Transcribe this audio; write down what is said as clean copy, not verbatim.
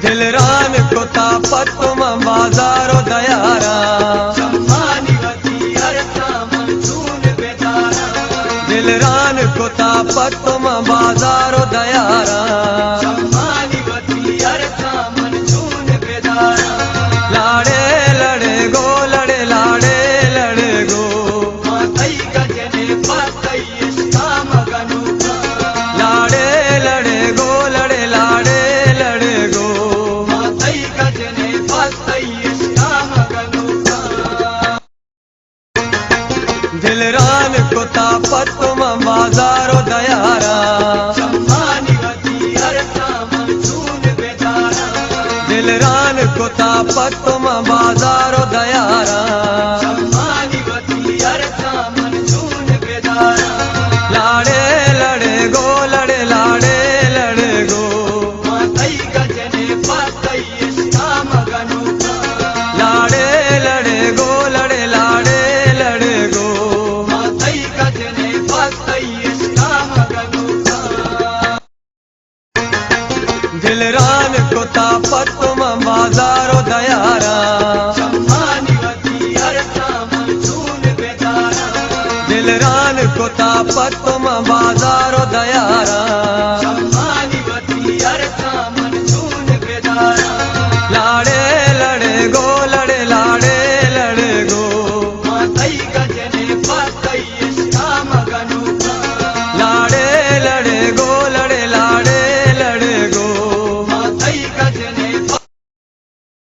दिलरान को तापत तुम बाजारो दयारा दिलरान को तापत तुम बाजारो दयारा लाड़े लड़े गो लड़े लाड़े लड़े गो लाड़े लड़े गो लड़े लाड़े लड़े गो दिलरान को तापत तुम बाजारो दयारा दिलरान को तापत तुम बाजारो दयारा लाड़े लड़े गो लड़े लाड़े लड़े गो लाड़े लड़े गो लड़े लाड़े लड़े गो दिलरान को तापत तुम बाजारो दयारा दिलरान को तापत तुम बाजारो दयारा